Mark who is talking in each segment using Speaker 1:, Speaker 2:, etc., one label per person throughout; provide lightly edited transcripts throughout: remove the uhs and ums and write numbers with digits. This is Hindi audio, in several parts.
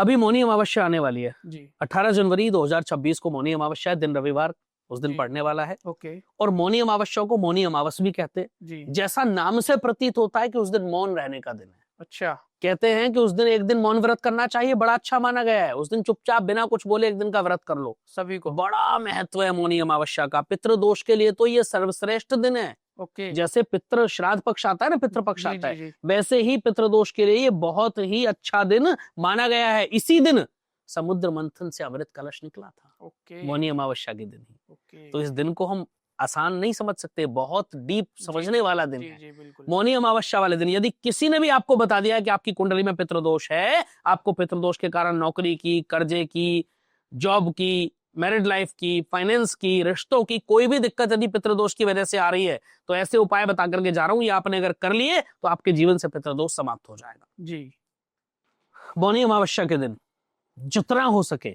Speaker 1: अभी मौनी अमावस्या आने वाली है
Speaker 2: जी
Speaker 1: 18 जनवरी 2026 को मौनी अमावस्या है, दिन रविवार, उस दिन
Speaker 2: जी।
Speaker 1: पड़ने वाला है।
Speaker 2: ओके
Speaker 1: और मौनी अमावस्या को मौनी अमावस भी कहते हैं।
Speaker 2: जी।
Speaker 1: जैसा नाम से प्रतीत होता है कि उस दिन मौन रहने का दिन है।
Speaker 2: अच्छा
Speaker 1: कहते हैं कि उस दिन एक दिन मौन व्रत करना चाहिए, बड़ा अच्छा माना गया है। उस दिन चुपचाप बिना कुछ बोले एक दिन का व्रत कर लो,
Speaker 2: सभी को।
Speaker 1: बड़ा महत्व है मौनी अमावस्या का। पितृदोष के लिए तो ये सर्वश्रेष्ठ दिन है।
Speaker 2: ओके
Speaker 1: जैसे पितृ श्राद्ध पक्ष आता है ना, पितृ पक्ष
Speaker 2: जी
Speaker 1: आता
Speaker 2: जी
Speaker 1: है,
Speaker 2: जी।
Speaker 1: वैसे ही पितृदोष के लिए ये बहुत ही अच्छा दिन माना गया है। इसी दिन समुद्र मंथन से अमृत कलश निकला था,
Speaker 2: ओके
Speaker 1: मौनी अमावस्या के दिन ही।
Speaker 2: ओके
Speaker 1: तो इस दिन को हम आसान नहीं समझ सकते, बहुत डीप समझने वाला दिन
Speaker 2: जी
Speaker 1: है
Speaker 2: जी बिल्कुल।
Speaker 1: मौनी अमावस्या वाले दिन। यदि किसी ने भी आपको बता दिया कि आपकी कुंडली में पितृदोष है, आपको पितृदोष के कारण नौकरी की, कर्जे की, जॉब की, मैरिड लाइफ की, फाइनेंस की, रिश्तों की कोई भी दिक्कत यदि पितृदोष की वजह से आ रही है, तो ऐसे उपाय बता करके जा रहा हूं, ये आपने अगर कर लिए तो आपके जीवन से पितृदोष समाप्त हो जाएगा।
Speaker 2: जी
Speaker 1: मौनी अमावस्या के दिन जितना हो सके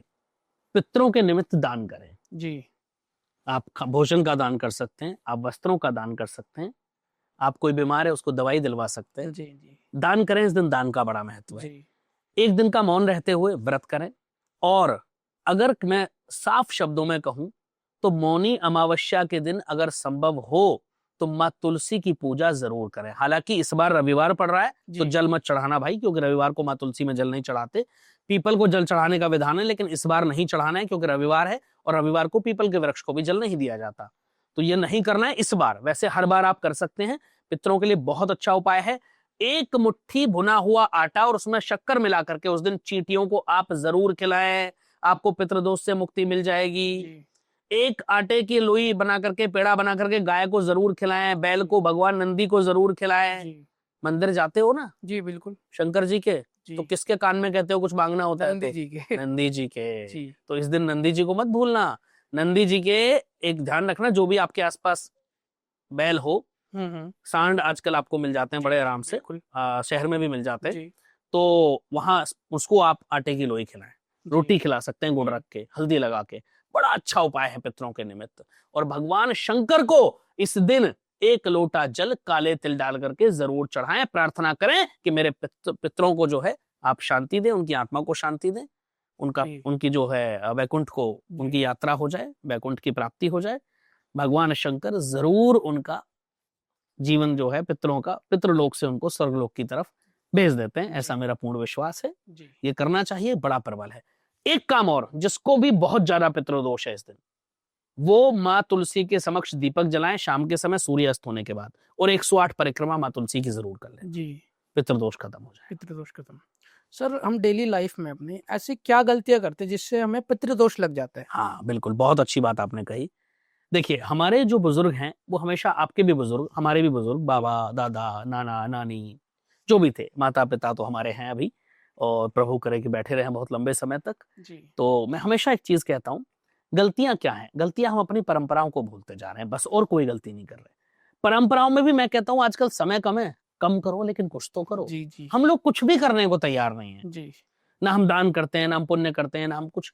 Speaker 1: पितरों के निमित्त दान करें।
Speaker 2: जी
Speaker 1: आप भोजन का दान कर सकते हैं, आप वस्त्रों का दान कर सकते हैं, आप कोई बीमार है उसको दवाई दिलवा सकते हैं।
Speaker 2: जी जी
Speaker 1: दान करें, इस दिन दान का बड़ा महत्व है।
Speaker 2: जी।
Speaker 1: एक दिन का मौन रहते हुए व्रत करें। और अगर मैं साफ शब्दों में कहूं तो मौनी अमावस्या के दिन अगर संभव हो तो माँ तुलसी की पूजा जरूर करें। हालांकि इस बार रविवार पड़ रहा है तो
Speaker 2: जी
Speaker 1: जल मत चढ़ाना भाई, क्योंकि रविवार को माँ तुलसी में जल नहीं चढ़ाते। पीपल को जल चढ़ाने का विधान है, लेकिन इस बार नहीं चढ़ाना है क्योंकि रविवार है और रविवार को पीपल के वृक्ष को भी जल नहीं दिया जाता, तो ये नहीं करना है इस बार। वैसे हर बार आप कर सकते हैं, पितरों के लिए बहुत अच्छा उपाय है। एक मुट्ठी भुना हुआ आटा और उसमें शक्कर मिला करके उस दिन चींटियों को आप जरूर खिलाएं, आपको पितृदोष से मुक्ति मिल जाएगी।
Speaker 2: जी
Speaker 1: एक आटे की लोई बना करके, पेड़ा बना करके गाय को जरूर खिलाएं, बैल को, भगवान नंदी को जरूर खिलाएं।
Speaker 2: जी
Speaker 1: मंदिर जाते हो ना
Speaker 2: जी बिल्कुल।
Speaker 1: शंकर जी के,
Speaker 2: जी
Speaker 1: तो किसके कान में कहते हो कुछ मांगना होता है?
Speaker 2: नंदी
Speaker 1: तो
Speaker 2: जी के
Speaker 1: नंदी जी के।
Speaker 2: जी
Speaker 1: तो इस दिन नंदी जी को मत भूलना। नंदी जी के एक ध्यान रखना, जो भी आपके आसपास बैल हो, सांड आजकल आपको मिल जाते हैं बड़े आराम से,
Speaker 2: बिल्कुल
Speaker 1: शहर में भी मिल जाते हैं,
Speaker 2: जी
Speaker 1: तो वहां उसको आप आटे की लोई खिलाएं, रोटी
Speaker 2: जी
Speaker 1: खिला सकते हैं गुड़ रख के, हल्दी लगा के। बड़ा अच्छा उपाय है पितरों के निमित्त। और भगवान शंकर को इस दिन एक लोटा जल काले तिल डाल करके जरूर चढ़ाएं। प्रार्थना करें कि मेरे पितरों को जो है आप शांति दें, उनकी आत्मा को शांति दें,
Speaker 2: जी
Speaker 1: उनकी जो है वैकुंठ को, उनकी यात्रा हो जाए, वैकुंठ की प्राप्ति हो जाए। भगवान शंकर जरूर उनका जीवन जो है पितरों का, पितृलोक से उनको स्वर्गलोक की तरफ भेज देते हैं, ऐसा मेरा पूर्ण विश्वास है।
Speaker 2: जी
Speaker 1: ये करना चाहिए, बड़ा प्रबल है। एक काम और, जिसको भी बहुत ज्यादा पितृदोष है इस दिन, वो माँ तुलसी के समक्ष दीपक जलाएं शाम के समय सूर्य अस्त होने के बाद, और 108 परिक्रमा माँ तुलसी की जरूर कर लें,
Speaker 2: जी।
Speaker 1: पितृदोष खत्म हो जाए।
Speaker 2: पितृदोष खत्म। सर हम डेली लाइफ में अपनी ऐसी क्या गलतियां करते हैं जिससे हमें पितृदोष लग जाता है?
Speaker 1: हाँ बिल्कुल, बहुत अच्छी बात आपने कही। देखिए, हमारे जो बुजुर्ग हैं वो हमेशा, आपके भी बुजुर्ग, हमारे भी बुजुर्ग, बाबा दादा नाना नानी जो भी थे, माता पिता तो हमारे हैं अभी, और प्रभु करे कि बैठे रहे बहुत लंबे समय तक।
Speaker 2: जी
Speaker 1: तो मैं हमेशा एक चीज कहता हूँ, गलतियां क्या हैं? गलतियां हम अपनी परंपराओं को भूलते जा रहे हैं, बस, और कोई गलती नहीं कर रहे। परंपराओं में भी मैं कहता हूँ आजकल समय कम है, कम करो लेकिन कुछ तो करो।
Speaker 2: जी जी
Speaker 1: हम लोग कुछ भी करने को तैयार नहीं है।
Speaker 2: जी
Speaker 1: ना हम दान करते हैं, ना हम पुण्य करते हैं, ना हम कुछ।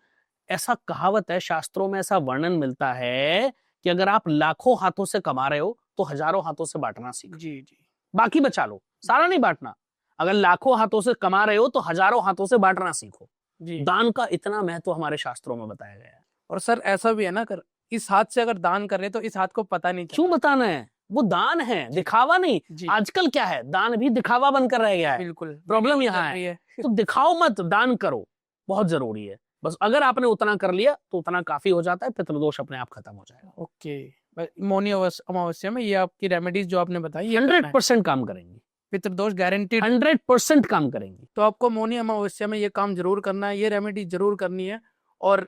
Speaker 1: ऐसा कहावत है, शास्त्रों में ऐसा वर्णन मिलता है कि अगर आप लाखों हाथों से कमा रहे हो तो हजारों हाथों से बांटना सीखो,
Speaker 2: जी जी
Speaker 1: बाकी बचा लो, सारा नहीं बांटना। अगर लाखों हाथों से कमा रहे हो तो हजारों हाथों से बांटना सीखो।
Speaker 2: जी।
Speaker 1: दान का इतना महत्व हमारे शास्त्रों में बताया गया है।
Speaker 2: और सर ऐसा भी है ना, कर इस हाथ से अगर दान कर रहे तो इस हाथ को पता नहीं
Speaker 1: क्यों
Speaker 2: चलता।
Speaker 1: बताना है? वो दान है, दिखावा नहीं।
Speaker 2: जी
Speaker 1: आजकल क्या है, दान भी दिखावा बनकर रह गया है।
Speaker 2: बिल्कुल
Speaker 1: प्रॉब्लम यहाँ
Speaker 2: चल रही
Speaker 1: है। तो दिखाओ मत, दान करो, बहुत जरूरी है। बस अगर आपने उतना कर लिया तो उतना काफी हो जाता है, पितृदोष अपने आप खत्म हो जाएगा।
Speaker 2: ओके। मौनी अमावस्या में ये आपकी रेमेडीज जो आपने बताई ये
Speaker 1: 100% काम करेंगी,
Speaker 2: पितृदोष गारंटीड।
Speaker 1: 100% काम करेंगी।
Speaker 2: तो आपको मौनी अमावस्या में ये काम जरूर करना है, ये रेमेडी जरूर करनी है, और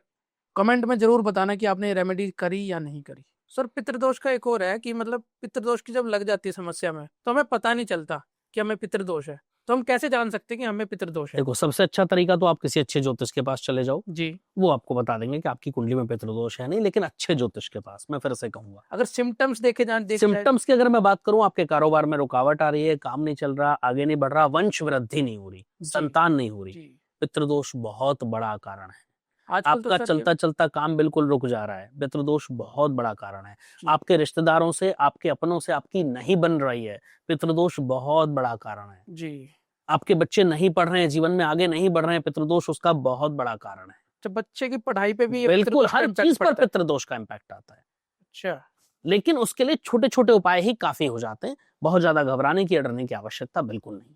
Speaker 2: कमेंट में जरूर बताना कि आपने ये रेमेडी करी या नहीं करी। सर पितृदोष का एक और है कि मतलब पितृदोष की जब लग जाती है समस्या में तो हमें पता नहीं चलता कि हमें पितृदोष है, तो हम कैसे जान सकते हैं कि हमें पितृदोष है?
Speaker 1: देखो, सबसे अच्छा तरीका तो आप किसी अच्छे ज्योतिष के पास चले जाओ,
Speaker 2: जी।
Speaker 1: वो आपको बता देंगे कि आपकी कुंडली में पितृदोष है नहीं, लेकिन अच्छे ज्योतिष के पास। मैं फिर से कहूंगा,
Speaker 2: अगर सिम्टम्स देखे जाए
Speaker 1: सिम्टम्स की अगर मैं बात करूं, आपके कारोबार में रुकावट आ रही है, काम नहीं चल रहा, आगे नहीं बढ़ रहा, वंश वृद्धि नहीं हो रही, संतान नहीं हो रही,
Speaker 2: जी
Speaker 1: पितृदोष बहुत बड़ा कारण है।
Speaker 2: आजकल तो
Speaker 1: आपका
Speaker 2: सर
Speaker 1: चलता चलता काम बिल्कुल रुक जा रहा है, पितृदोष बहुत बड़ा कारण है।
Speaker 2: जी।
Speaker 1: आपके रिश्तेदारों से, आपके अपनों से आपकी नहीं बन रही है, पितृदोष बहुत बड़ा कारण है।
Speaker 2: जी
Speaker 1: आपके बच्चे नहीं पढ़ रहे हैं, जीवन में आगे नहीं बढ़ रहे हैं, पितृदोष उसका बहुत बड़ा कारण है।
Speaker 2: तो बच्चे की पढ़ाई पे भी ये
Speaker 1: बिल्कुल,
Speaker 2: पितृदोष का
Speaker 1: हर
Speaker 2: impact
Speaker 1: चीज पर
Speaker 2: पड़ता है।
Speaker 1: पितृदोष का इम्पैक्ट आता है।
Speaker 2: अच्छा,
Speaker 1: लेकिन उसके लिए छोटे छोटे उपाय ही काफी हो जाते हैं, बहुत ज्यादा घबराने की, डरने की आवश्यकता बिल्कुल नहीं।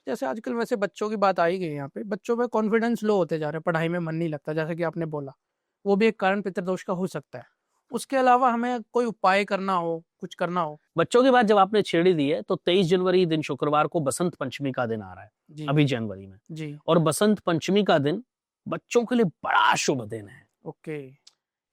Speaker 2: जैसे आजकल वैसे बच्चों की बात आ ही गई यहाँ पे, बच्चों में कॉन्फिडेंस लो होते जा रहे हैं, पढ़ाई में मन नहीं लगता, जैसे कि आपने बोला, वो भी एक कारण पितृदोष का हो सकता है। उसके अलावा हमें कोई उपाय करना हो, कुछ करना हो?
Speaker 1: बच्चों की बात जब आपने छेड़ी दी है, तो 23 जनवरी दिन शुक्रवार को बसंत पंचमी का दिन आ रहा है,
Speaker 2: जी
Speaker 1: अभी जनवरी में।
Speaker 2: जी।
Speaker 1: और बसंत पंचमी का दिन बच्चों के लिए बड़ा शुभ दिन है।
Speaker 2: ओके।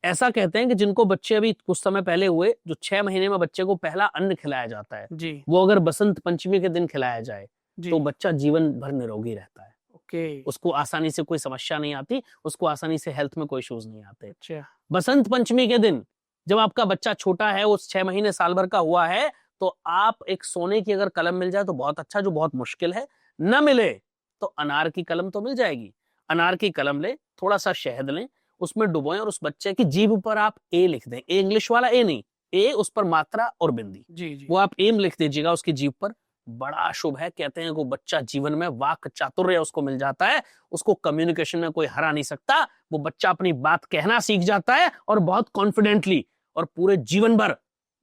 Speaker 1: ऐसा कहते हैं कि जिनको बच्चे अभी कुछ समय पहले हुए, जो 6 महीने में बच्चे को पहला अन्न खिलाया जाता है,
Speaker 2: जी
Speaker 1: वो अगर बसंत पंचमी के दिन खिलाया जाए
Speaker 2: जी।
Speaker 1: तो बच्चा जीवन भर निरोगी रहता है।
Speaker 2: ओके।
Speaker 1: उसको आसानी से कोई समस्या नहीं आती, उसको आसानी से हेल्थ में कोई इश्यूज नहीं आते।
Speaker 2: अच्छा।
Speaker 1: बसंत पंचमी के दिन जब आपका बच्चा छोटा है, उस 6 महीने साल भर का हुआ है, तो आप एक सोने की अगर कलम मिल जाए तो बहुत अच्छा, जो बहुत मुश्किल है। न मिले तो अनार की कलम तो मिल जाएगी। अनार की कलम ले, थोड़ा सा शहद लें, उसमें डुबोएं और उस बच्चे की जीभ पर आप ए लिख दें। ए इंग्लिश वाला ए नहीं, ए उस पर मात्रा और बिंदी,
Speaker 2: जी जी।
Speaker 1: वो आप एम लिख दीजिएगा उसकी जीभ पर। बड़ा शुभ है। कहते हैं वो बच्चा जीवन में वाक चातुर्य उसको मिल जाता है, उसको कम्युनिकेशन में कोई हरा नहीं सकता। वो बच्चा अपनी बात कहना सीख जाता है और बहुत कॉन्फिडेंटली, और पूरे जीवन भर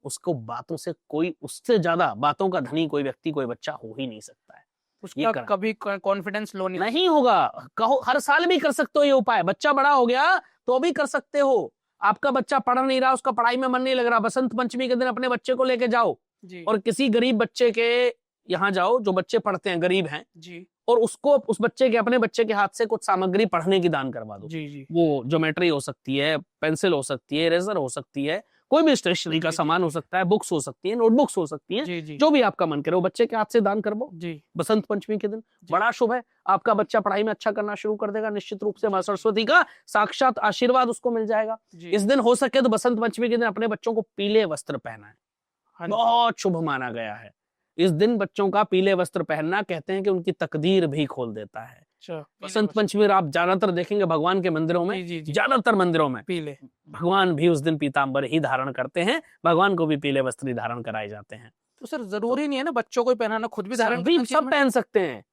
Speaker 1: उसको बातों से कोई, उससे ज्यादा बातों का धनी कोई व्यक्ति, कोई बच्चा हो ही नहीं सकता है।
Speaker 2: उसका
Speaker 1: करा।
Speaker 2: कभी कॉन्फिडेंस लो
Speaker 1: नहीं होगा। कहो, हर साल भी कर सकते हो ये उपाय। बच्चा बड़ा हो गया तो भी कर सकते हो। आपका बच्चा पढ़ नहीं रहा, उसका पढ़ाई में मन नहीं लग रहा, बसंत पंचमी के दिन अपने बच्चे को लेके जाओ
Speaker 2: जी
Speaker 1: और किसी गरीब बच्चे के यहाँ जाओ, जो बच्चे पढ़ते हैं, गरीब हैं,
Speaker 2: जी
Speaker 1: और उसको, उस बच्चे के, अपने बच्चे के हाथ से कुछ सामग्री पढ़ने की दान करवा दो।
Speaker 2: जी जी।
Speaker 1: वो ज्योमेट्री हो सकती है, पेंसिल हो सकती है, इरेजर हो सकती है, कोई भी स्टेशनरी का
Speaker 2: जी,
Speaker 1: सामान हो सकता है, बुक्स हो सकती है, नोटबुक्स हो सकती हैं,
Speaker 2: जी जी
Speaker 1: जो भी आपका मन करे वो बच्चे के हाथ से दान करवाओ
Speaker 2: जी।
Speaker 1: बसंत पंचमी के दिन। बड़ा शुभ है। आपका बच्चा पढ़ाई में अच्छा करना शुरू कर देगा, निश्चित रूप से मां सरस्वती का साक्षात आशीर्वाद उसको मिल जाएगा।
Speaker 2: जी।
Speaker 1: इस दिन हो सके तो बसंत पंचमी के दिन अपने बच्चों को पीले वस्त्र पहनाएं,
Speaker 2: हाँ जी।
Speaker 1: बहुत शुभ माना गया है। इस दिन बच्चों का पीले वस्त्र पहनना, कहते हैं कि उनकी तकदीर भी खोल देता है।
Speaker 2: अच्छा,
Speaker 1: बसंत पंचमी आप ज्यादातर देखेंगे भगवान के मंदिरों में,
Speaker 2: जी जी जी।
Speaker 1: ज्यादातर मंदिरों में
Speaker 2: पीले।
Speaker 1: भगवान भी उस दिन पीतांबर ही धारण करते हैं, भगवान को भी पीले वस्त्र ही धारण कराए जाते हैं।
Speaker 2: तो सर जरूरी नहीं है ना बच्चों को ही पहनाना, खुद भी धारण
Speaker 1: सभी
Speaker 2: करना चाहिए
Speaker 1: सब पहन सकते हैं।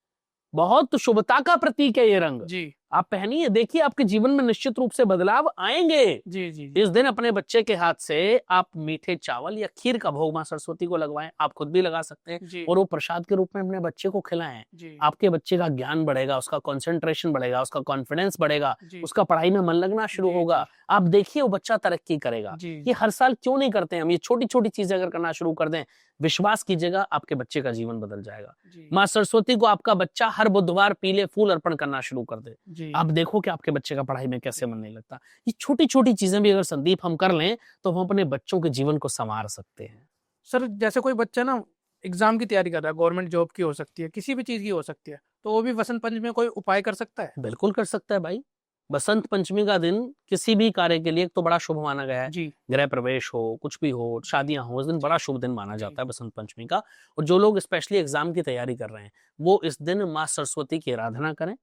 Speaker 1: बहुत शुभता का प्रतीक है ये रंग।
Speaker 2: जी
Speaker 1: आप पहनिए, देखिए आपके जीवन में निश्चित रूप से बदलाव आएंगे।
Speaker 2: जी जी जी।
Speaker 1: इस दिन अपने बच्चे के हाथ से आप मीठे चावल या खीर का भोग मां सरस्वती को लगवाएं। आप खुद भी लगा सकते हैं
Speaker 2: जी
Speaker 1: और वो प्रसाद के रूप में अपने बच्चे को खिलाएं।
Speaker 2: जी
Speaker 1: आपके बच्चे का ज्ञान बढ़ेगा, उसका कंसंट्रेशन बढ़ेगा, उसका कॉन्फिडेंस बढ़ेगा,
Speaker 2: जी
Speaker 1: उसका पढ़ाई में मन लगना शुरू
Speaker 2: जी,
Speaker 1: होगा। आप देखिए वो बच्चा तरक्की करेगा।
Speaker 2: जी
Speaker 1: ये हर साल क्यों नहीं करते हम? ये छोटी छोटी चीजें अगर करना शुरू कर दें, विश्वास कीजिएगा आपके बच्चे का जीवन बदल जाएगा।
Speaker 2: जी
Speaker 1: मां सरस्वती को आपका बच्चा हर बुधवार पीले फूल अर्पण करना शुरू कर दे,
Speaker 2: जी।
Speaker 1: आप देखो कि आपके बच्चे का पढ़ाई में कैसे मन नहीं लगता। ये छोटी छोटी चीजें भी अगर संदीप हम कर लें तो हम अपने बच्चों के जीवन को संवार सकते हैं।
Speaker 2: सर जैसे कोई बच्चा ना एग्जाम की तैयारी कर रहा है, गवर्नमेंट जॉब की हो सकती है, किसी भी चीज की हो सकती है, तो वो भी बसंत पंचमी में कोई उपाय कर सकता है?
Speaker 1: बिल्कुल कर सकता है भाई। बसंत पंचमी का दिन किसी भी कार्य के लिए एक तो बड़ा शुभ माना गया है।
Speaker 2: जी
Speaker 1: गृह प्रवेश हो, कुछ भी हो, शादियां हो, इस दिन बड़ा शुभ दिन माना
Speaker 2: जी।
Speaker 1: जाता है बसंत पंचमी का। और जो लोग स्पेशली एग्जाम की तैयारी कर रहे हैं, वो इस दिन माँ सरस्वती की आराधना करें,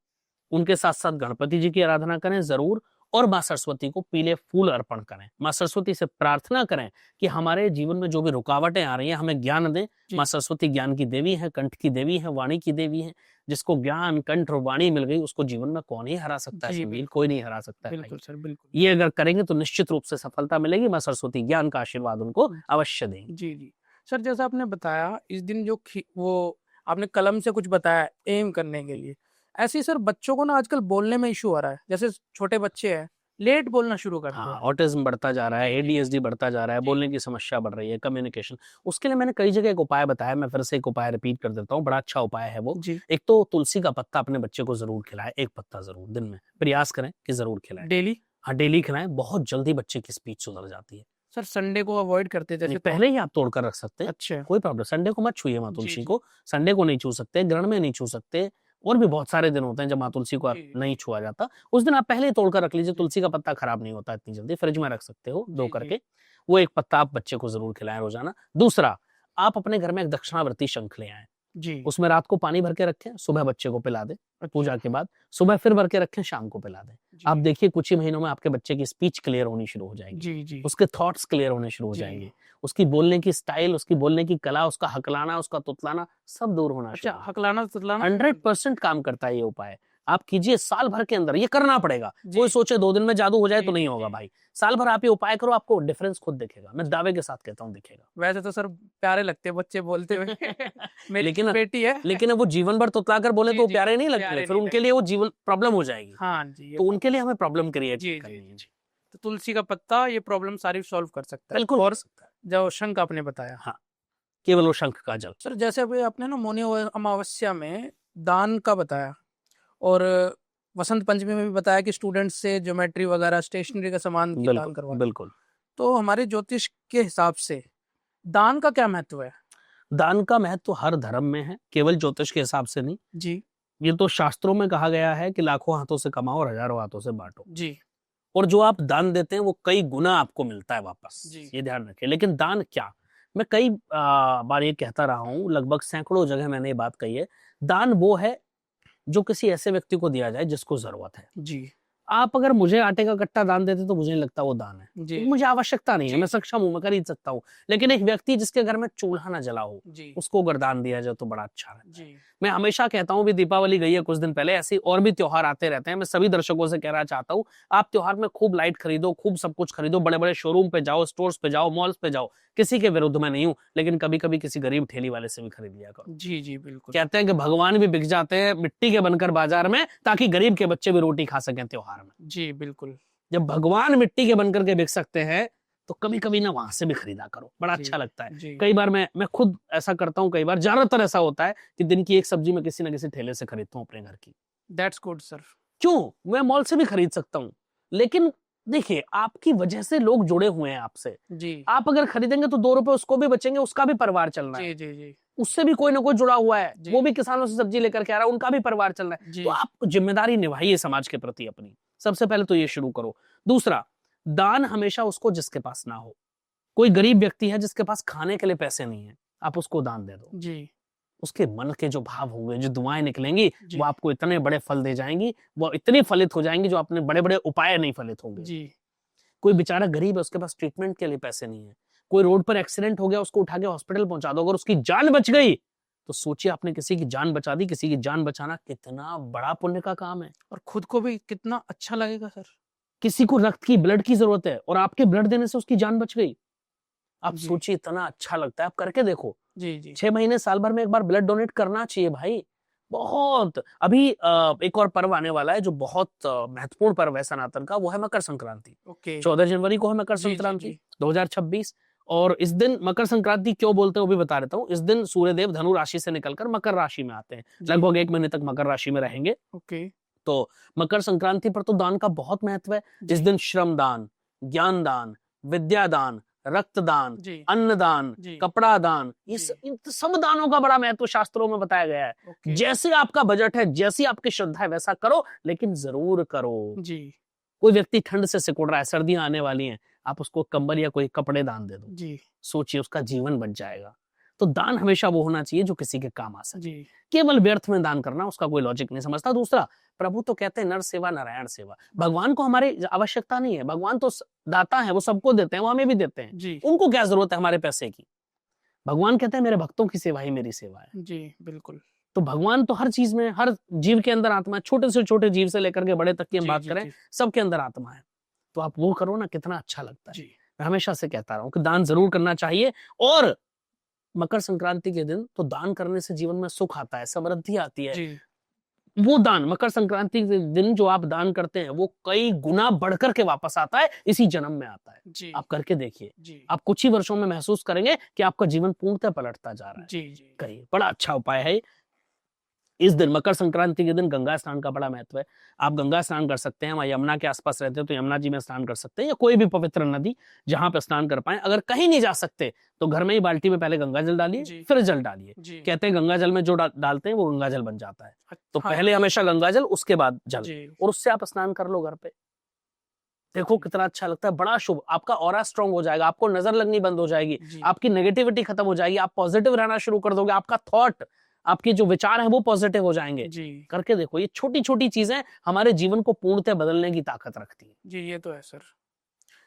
Speaker 1: उनके साथ साथ गणपति जी की आराधना करें जरूर, और माँ सरस्वती को पीले फूल अर्पण करें। माँ सरस्वती से प्रार्थना करें कि हमारे जीवन में जो भी रुकावटें आ रही हैं हमें ज्ञान दें।
Speaker 2: जी।
Speaker 1: माँ सरस्वती ज्ञान की देवी है, कंठ की देवी है, वाणी की देवी है। जिसको ज्ञान, कंठ और वाणी मिल गई, उसको जीवन में कौन ही हरा सकता है?
Speaker 2: जी,
Speaker 1: संगीत
Speaker 2: बिल्कुल।
Speaker 1: कोई नहीं हरा सकता है भाई।
Speaker 2: बिल्कुल सर बिल्कुल।
Speaker 1: ये अगर करेंगे तो निश्चित रूप से सफलता मिलेगी। माँ सरस्वती ज्ञान का आशीर्वाद उनको अवश्य देंगी।
Speaker 2: जी जी। सर जैसा आपने बताया इस दिन जो वो आपने कलम से कुछ बताया एम करने के लिए, ऐसे ही सर बच्चों को ना आजकल बोलने में इशू आ रहा है। जैसे छोटे बच्चे हैं लेट बोलना शुरू करते
Speaker 1: हाँ,
Speaker 2: हैं।
Speaker 1: ऑटिज्म बढ़ता जा रहा है, एडीएचडी बढ़ता जा रहा है,
Speaker 2: जी।
Speaker 1: बोलने की समस्या बढ़ रही है, कम्युनिकेशन। उसके लिए मैंने कई जगह एक उपाय बताया, मैं फिर से एक उपाय रिपीट कर देता हूँ, बड़ा अच्छा उपाय है वो।
Speaker 2: जी
Speaker 1: एक तो तुलसी का पत्ता अपने बच्चे को जरूर खिलाएं, एक पत्ता जरूर दिन में प्रयास करें कि जरूर खिलाएं।
Speaker 2: डेली।
Speaker 1: हाँ, डेली खिलाएं, बहुत जल्दी बच्चे की स्पीच सुधर जाती है।
Speaker 2: सर संडे को अवॉइड करते जैसे
Speaker 1: नहीं, पहले ही आप तोड़कर रख सकते हैं,
Speaker 2: अच्छा
Speaker 1: कोई प्रॉब्लम। संडे को मत छूइए माँ
Speaker 2: जी,
Speaker 1: तुलसी
Speaker 2: जी।
Speaker 1: को, संडे को नहीं छू सकते, ग्रहण में नहीं छू सकते, और भी बहुत सारे दिन होते हैं जब माँ तुलसी को
Speaker 2: जी।
Speaker 1: नहीं छुआ जाता। उस दिन आप पहले ही तोड़कर रख लीजिए।
Speaker 2: जी।
Speaker 1: तुलसी का पत्ता खराब नहीं होता इतनी जल्दी, फ्रिज में रख सकते हो धो
Speaker 2: जी,
Speaker 1: करके। वो एक पत्ता आप बच्चे को जरूर खिलाएं रोजाना। दूसरा, आप अपने घर में एक दक्षिणावर्ती शंख ले आए।
Speaker 2: जी
Speaker 1: उसमें रात को पानी भर के रखें, सुबह बच्चे को पिला दें पूजा के बाद, सुबह फिर भर के रखें, शाम को पिला दें। आप
Speaker 2: जी
Speaker 1: देखिए कुछ ही महीनों में आपके बच्चे की स्पीच क्लियर होनी शुरू हो जाएगी,
Speaker 2: जी जी
Speaker 1: उसके थॉट्स क्लियर होने शुरू हो
Speaker 2: जी।
Speaker 1: जाएंगे, उसकी बोलने की स्टाइल, उसकी बोलने की कला, उसका हकलाना, उसका तुतलाना सब दूर होना
Speaker 2: अच्छा,
Speaker 1: शुरू हो
Speaker 2: हकलाना तुतलाना
Speaker 1: 100% काम करता है ये उपाय। आप कीजिए, साल भर के अंदर ये करना पड़ेगा।
Speaker 2: जी
Speaker 1: कोई सोचे 2 दिन में जादू हो जाए
Speaker 2: जी
Speaker 1: तो नहीं
Speaker 2: जी
Speaker 1: होगा
Speaker 2: जी।
Speaker 1: भाई। साल भर आप ये उपाय करो, आपको डिफरेंस खुद दिखेगा। मैं दावे के साथ कहता हूँ दिखेगा।
Speaker 2: वैसे तो सर प्यारे लगते हैं बच्चे बोलते हुए मेरी
Speaker 1: लेकिन
Speaker 2: बेटी है।
Speaker 1: लेकिन अब वो जीवन भर तुतला कर बोले
Speaker 2: जी
Speaker 1: तो वो
Speaker 2: जी
Speaker 1: प्यारे नहीं
Speaker 2: प्यारे
Speaker 1: लगेंगे, फिर
Speaker 2: नहीं
Speaker 1: उनके
Speaker 2: लगते।
Speaker 1: लिए वो जीवन प्रॉब्लम हो जाएगी।
Speaker 2: हाँ जी, ये
Speaker 1: तो
Speaker 2: बात
Speaker 1: उनके लिए हमें प्रॉब्लम क्रिएट
Speaker 2: जी
Speaker 1: करनी
Speaker 2: जी
Speaker 1: है। जी
Speaker 2: तो तुलसी का पत्ता ये प्रॉब्लम सारी सॉल्व कर सकता है।
Speaker 1: बिल्कुल कर
Speaker 2: और
Speaker 1: सकता है।
Speaker 2: जो शंख आपने बताया,
Speaker 1: हाँ, केवल वो शंख का जल।
Speaker 2: सर जैसे अभी आपने ना मौनी अमावस्या में दान का बताया, और वसंत पंचमी में भी बताया कि स्टूडेंट्स से ज्योमेट्री वगैरह स्टेशनरी का सामान की दान
Speaker 1: बिल्कुल
Speaker 2: करवा।
Speaker 1: बिल्कुल।
Speaker 2: तो हमारे ज्योतिष के हिसाब से दान का क्या महत्व है?
Speaker 1: दान का महत्व हर धर्म में है, केवल ज्योतिष के हिसाब से नहीं।
Speaker 2: जी
Speaker 1: ये तो शास्त्रों में कहा गया है कि लाखों हाथों से कमाओ और हजारों हाथों से बांटो।
Speaker 2: जी
Speaker 1: और जो आप दान देते हैं वो कई गुना आपको मिलता है वापस,
Speaker 2: जी
Speaker 1: ये ध्यान रखें। लेकिन दान क्या, मैं कई बार ये कहता रहा हूं, लगभग सैकड़ों जगह मैंने ये बात कही है। दान वो है जो किसी ऐसे व्यक्ति को दिया जाए जिसको जरूरत है।
Speaker 2: जी
Speaker 1: आप अगर मुझे आटे का कट्टा दान देते तो मुझे नहीं लगता वो दान है,
Speaker 2: जी
Speaker 1: क्योंकि मुझे आवश्यकता नहीं है,
Speaker 2: जी
Speaker 1: मैं सक्षम हूं, मैं खरीद सकता हूँ। लेकिन एक व्यक्ति जिसके घर में चूल्हा ना जला हो,
Speaker 2: जी
Speaker 1: उसको अगर दान दिया जाए तो बड़ा अच्छा है।
Speaker 2: जी
Speaker 1: मैं हमेशा कहता हूँ, भी दीपावली गई है कुछ दिन पहले, ऐसे और भी त्योहार आते रहते हैं। मैं सभी दर्शकों से कहना चाहता हूँ, आप त्योहार में खूब लाइट खरीदो, खूब सब कुछ खरीदो, बड़े बड़े शोरूम पे जाओ, स्टोर्स पे जाओ, मॉल्स पे जाओ। किसी के विरुद्ध में नहीं हूँ, लेकिन कभी कभी किसी गरीब ठेली वाले से भी खरीद लिया करो।
Speaker 2: जी जी बिल्कुल।
Speaker 1: कहते हैं कि भगवान भी बिक जाते हैं मिट्टी के बनकर बाजार में, ताकि गरीब के बच्चे भी रोटी खा सकें त्योहार में।
Speaker 2: जी बिल्कुल।
Speaker 1: जब भगवान मिट्टी के बनकर के बिक सकते हैं, तो कभी कभी ना वहां से भी खरीदा करो, बड़ा
Speaker 2: जी
Speaker 1: अच्छा लगता है।
Speaker 2: जी
Speaker 1: कई बार मैं खुद ऐसा करता हूँ, कई बार ज्यादातर ऐसा होता है कि दिन की एक सब्जी मैं किसी ना किसी ठेले से खरीदता हूँ अपने घर की।
Speaker 2: That's good sir.
Speaker 1: क्यों, मैं मॉल से भी खरीद सकता हूँ, लेकिन देखिए आपकी वजह से लोग जुड़े हुए हैं आपसे।
Speaker 2: जी
Speaker 1: आप अगर खरीदेंगे तो 2 रुपए उसको भी बचेंगे, उसका भी परिवार चलना है,
Speaker 2: जी जी जी
Speaker 1: उससे भी कोई ना कोई जुड़ा हुआ है,
Speaker 2: जी।
Speaker 1: वो भी किसानों से सब्जी लेकर के आ रहा है, उनका भी परिवार चल रहा है।
Speaker 2: जी
Speaker 1: तो आप जिम्मेदारी निभाइए समाज के प्रति अपनी। सबसे पहले तो ये शुरू करो। दूसरा, दान हमेशा उसको जिसके पास ना हो। कोई गरीब व्यक्ति है जिसके पास खाने के लिए पैसे नहीं है, आप उसको दान दे दो।
Speaker 2: जी
Speaker 1: उसके मन के जो भाव होंगे, जो दुआएं निकलेंगी,
Speaker 2: जी
Speaker 1: वो आपको इतने बड़े फल दे जाएंगी, वो इतनी फलित हो जाएंगी जो अपने बड़े बड़े उपाय नहीं फलित होंगे।
Speaker 2: जी
Speaker 1: कोई बेचारा गरीब है, उसके पास ट्रीटमेंट के लिए पैसे नहीं है, कोई रोड पर एक्सीडेंट हो गया, उसको उठा के हॉस्पिटल पहुंचा दो, अगर उसकी जान बच गई तो सोचिए आपने किसी की जान बचा दी। किसी की जान बचाना कितना बड़ा पुण्य का काम है।
Speaker 2: और खुद को भी कितना अच्छा लगेगा सर।
Speaker 1: किसी को रक्त की, ब्लड की जरूरत है, और आपके ब्लड देने से उसकी जान बच गई, आप
Speaker 2: जी
Speaker 1: सोचिए इतना अच्छा लगता है। आप करके देखो,
Speaker 2: जी जी
Speaker 1: 6 महीने साल भर में एक बार ब्लड डोनेट करना चाहिए भाई। बहुत अभी एक और पर्व आने वाला है जो बहुत महत्वपूर्ण पर्व है सनातन का, वो है मकर संक्रांति।
Speaker 2: ओके
Speaker 1: 14 जनवरी को है मकर
Speaker 2: जी जी
Speaker 1: संक्रांति
Speaker 2: जी
Speaker 1: 2026। और इस दिन मकर संक्रांति क्यों बोलते हैं वो भी बता देता हूँ। इस दिन सूर्यदेव धनु राशि से निकलकर मकर राशि में आते हैं,
Speaker 2: जी
Speaker 1: लगभग 1 महीने तक मकर राशि में रहेंगे।
Speaker 2: ओके
Speaker 1: तो मकर संक्रांति पर तो दान का बहुत महत्व है। इस
Speaker 2: जी
Speaker 1: दिन श्रम दान, ज्ञान दान, विद्या दान, रक्तदान,
Speaker 2: जी
Speaker 1: अन्नदान,
Speaker 2: जी
Speaker 1: कपड़ा दान, ये
Speaker 2: जी
Speaker 1: इन सब दानों का बड़ा महत्व शास्त्रों में बताया गया है।
Speaker 2: ओके
Speaker 1: जैसे आपका बजट है, जैसी आपकी श्रद्धा है, वैसा करो, लेकिन जरूर करो।
Speaker 2: जी
Speaker 1: कोई व्यक्ति ठंड से सिकुड़ रहा है, सर्दियां आने वाली हैं, आप उसको कंबल या कोई कपड़े दान दे दो,
Speaker 2: जी
Speaker 1: सोचिए उसका जीवन बच जाएगा। तो दान हमेशा वो होना चाहिए जो किसी के काम आ सके।
Speaker 2: जी
Speaker 1: केवल व्यर्थ में दान करना, उसका कोई लॉजिक नहीं समझता। दूसरा, प्रभु तो कहते हैं नर सेवा नारायण सेवा। भगवान को हमारी आवश्यकता नहीं है, भगवान तो दाता है, वो सबको देते हैं, वो हमें भी देते हैं।
Speaker 2: जी
Speaker 1: उनको क्या जरूरत है हमारे पैसे की। भगवान कहते हैं मेरे भक्तों की सेवा ही मेरी सेवा है।
Speaker 2: जी बिल्कुल
Speaker 1: तो भगवान तो हर चीज में, हर जीव के अंदर आत्मा है, छोटे से छोटे जीव से लेकर के बड़े तक की हम
Speaker 2: जी
Speaker 1: बात
Speaker 2: जी
Speaker 1: करें,
Speaker 2: जी
Speaker 1: सबके अंदर आत्मा है। तो आप वो करो ना, कितना अच्छा लगता है।
Speaker 2: जी
Speaker 1: मैं हमेशा से कहता रहा हूँ कि दान जरूर करना चाहिए। और मकर संक्रांति के दिन तो दान करने से जीवन में सुख आता है, समृद्धि आती है।
Speaker 2: जी
Speaker 1: वो दान मकर संक्रांति के दिन जो आप दान करते हैं, वो कई गुना बढ़कर के वापस आता है, इसी जन्म में आता है।
Speaker 2: जी
Speaker 1: आप करके देखिए,
Speaker 2: जी
Speaker 1: आप कुछ ही वर्षों में महसूस करेंगे कि आपका जीवन पूर्णतः पलटता जा रहा है।
Speaker 2: जी जी
Speaker 1: करिए, बड़ा अच्छा उपाय है। इस दिन मकर संक्रांति के दिन गंगा स्नान का बड़ा महत्व है। आप गंगा स्नान कर सकते हैं, वहाँ यमुना के आसपास रहते हो तो यमुना जी में स्नान कर सकते हैं, या कोई भी पवित्र नदी जहां पे स्नान कर पाए। अगर कहीं नहीं जा सकते तो घर में ही बाल्टी में पहले गंगा जल डालिए,
Speaker 2: जी
Speaker 1: फिर जल डालिए।
Speaker 2: जी
Speaker 1: कहते हैं गंगा जल में जो डालते हैं वो गंगा जल बन जाता है। तो
Speaker 2: हाँ
Speaker 1: पहले हमेशा गंगा जल, उसके बाद जल,
Speaker 2: जी
Speaker 1: और उससे आप स्नान कर लो घर पे। देखो कितना अच्छा लगता है, बड़ा शुभ। आपका ऑरा स्ट्रांग हो जाएगा, आपको नजर लगनी बंद हो जाएगी,
Speaker 2: जी
Speaker 1: आपकी नेगेटिविटी खत्म हो जाएगी, आप पॉजिटिव रहना शुरू कर दोगे। आपका थॉट, आपके जो विचार हैं वो पॉजिटिव हो जाएंगे।
Speaker 2: जी
Speaker 1: करके देखो, ये छोटी छोटी चीजें हमारे जीवन को पूर्णतः बदलने की ताकत रखती है।
Speaker 2: जी, ये तो है सर।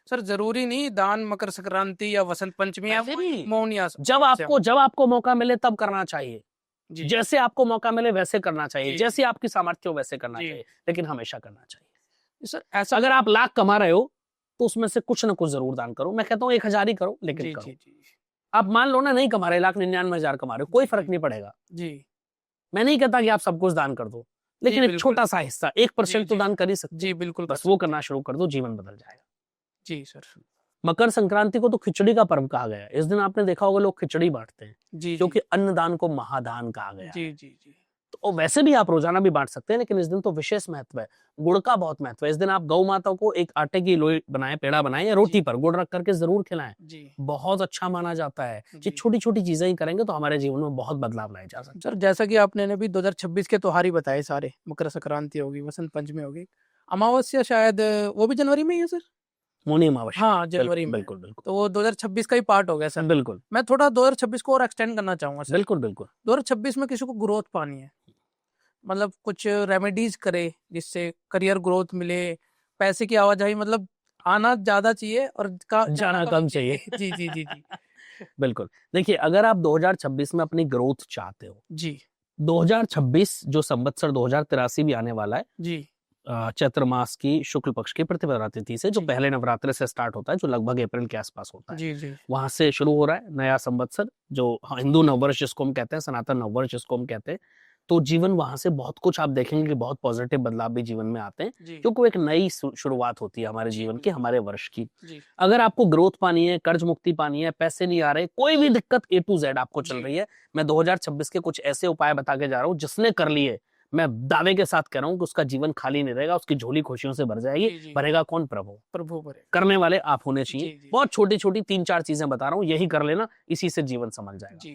Speaker 2: सर जरूरी नहीं दान मकर संक्रांति या वसंत पंचमी या
Speaker 1: वैसे भी
Speaker 2: मौनी या
Speaker 1: जब आपको मौका मिले तब करना चाहिए।
Speaker 2: जी
Speaker 1: जैसे आपको मौका मिले वैसे करना चाहिए,
Speaker 2: जी,
Speaker 1: जैसी आपकी सामर्थ्य हो वैसे करना
Speaker 2: जी।
Speaker 1: चाहिए, लेकिन हमेशा करना चाहिए।
Speaker 2: सर ऐसा
Speaker 1: अगर आप लाख कमा रहे हो तो उसमें से कुछ ना कुछ जरूर दान करो। मैं कहता हूँ 1000 ही करो, लेकिन
Speaker 2: जी
Speaker 1: करो।
Speaker 2: जी जी
Speaker 1: आप मान लो ना नहीं कमा रहे, 1,99,000 कमा रहे हो, कोई
Speaker 2: जी,
Speaker 1: फर्क
Speaker 2: जी।
Speaker 1: नहीं पड़ेगा।
Speaker 2: जी
Speaker 1: मैं नहीं कहता कि आप सब कुछ दान कर दो, लेकिन एक
Speaker 2: बिल्कुल।
Speaker 1: छोटा सा हिस्सा, 1% तो
Speaker 2: जी,
Speaker 1: दान कर ही सकते
Speaker 2: जी
Speaker 1: हो।
Speaker 2: बिल्कुल
Speaker 1: बस
Speaker 2: कर
Speaker 1: वो
Speaker 2: सकते
Speaker 1: करना
Speaker 2: हैं।
Speaker 1: शुरू कर दो, जीवन बदल जाएगा।
Speaker 2: जी सर।
Speaker 1: मकर संक्रांति को तो खिचड़ी का पर्व कहा गया है। इस दिन आपने देखा होगा लोग खिचड़ी बांटते हैं,
Speaker 2: जी
Speaker 1: क्योंकि अन्नदान को महादान कहा गया
Speaker 2: जी
Speaker 1: है।
Speaker 2: जी जी
Speaker 1: तो वैसे भी आप रोजाना भी बांट सकते हैं, लेकिन इस दिन तो विशेष महत्व है। गुड़ का बहुत महत्व है। इस दिन आप गौ माता को एक आटे की लोई बनाए, पेड़ा बनाए या रोटी पर गुड़ रख करके जरूर खिलाएं।
Speaker 2: जी
Speaker 1: बहुत अच्छा माना जाता है। ये
Speaker 2: जी।
Speaker 1: छोटी छोटी चीजें ही करेंगे तो हमारे जीवन में बहुत बदलाव लाए जा सकते
Speaker 2: सर जैसा कि आपने अभी 2026 के त्योहार ही बताए सारे, मकर संक्रांति होगी, वसंत पंचमी होगी, अमावस्या शायद वो भी जनवरी में ही है सर।
Speaker 1: हैं। मौनी अमावस्या।
Speaker 2: हाँ जनवरी में।
Speaker 1: बिल्कुल बिल्कुल
Speaker 2: तो वो 2026 का ही पार्ट हो गया सर।
Speaker 1: बिल्कुल
Speaker 2: मैं थोड़ा 2026 को और एक्सटेंड करना चाहूंगा सर।
Speaker 1: बिल्कुल बिल्कुल
Speaker 2: 2026 में किसी को ग्रोथ पानी है, मतलब कुछ रेमेडीज करे जिससे करियर ग्रोथ मिले, पैसे की आवाजाही मतलब आना ज्यादा चाहिए और
Speaker 1: जाना कम चाहिए।
Speaker 2: जी जी जी जी
Speaker 1: बिल्कुल। देखिए, अगर आप 2026 में अपनी ग्रोथ चाहते हो,
Speaker 2: जी
Speaker 1: 2026 जो संवत्सर 2083 भी आने वाला है,
Speaker 2: जी
Speaker 1: चैत्र मास की शुक्ल पक्ष की प्रतिपदा तिथि से, जो
Speaker 2: जी।
Speaker 1: पहले नवरात्र से स्टार्ट होता है, जो लगभग अप्रैल के आसपास होता है,
Speaker 2: जी जी
Speaker 1: वहां से शुरू हो रहा है नया संवत्सर, जो हिंदू नववर्ष जिसको हम कहते हैं, सनातन नववर्ष जिसको हम कहते हैं। तो जीवन वहां से बहुत कुछ आप देखेंगे कि बहुत पॉजिटिव बदलाव भी जीवन में आते हैं,
Speaker 2: जी
Speaker 1: क्योंकि वो एक नई शुरुआत होती है हमारे
Speaker 2: जी,
Speaker 1: जीवन की,
Speaker 2: बिल्कुल।
Speaker 1: हमारे वर्ष की।
Speaker 2: जी
Speaker 1: अगर आपको ग्रोथ पानी है, कर्ज मुक्ति पानी है, पैसे नहीं आ रहे, कोई भी दिक्कत A to Z आपको चल
Speaker 2: जी।
Speaker 1: रही है, मैं 2026 के कुछ ऐसे उपाय बता के जा रहा हूँ जिसने कर लिए, मैं दावे के साथ कह रहा हूँ कि उसका जीवन खाली नहीं रहेगा, उसकी झोली खुशियों से भर जाएगी।
Speaker 2: जी, जी।
Speaker 1: भरेगा कौन? प्रभु।
Speaker 2: प्रभु भरे।
Speaker 1: करने वाले आप होने
Speaker 2: जी
Speaker 1: चाहिए।
Speaker 2: जी
Speaker 1: बहुत छोटी छोटी 3-4 चीजें बता रहा हूँ, यही कर लेना, इसी से जीवन संभल जाएगा।
Speaker 2: जी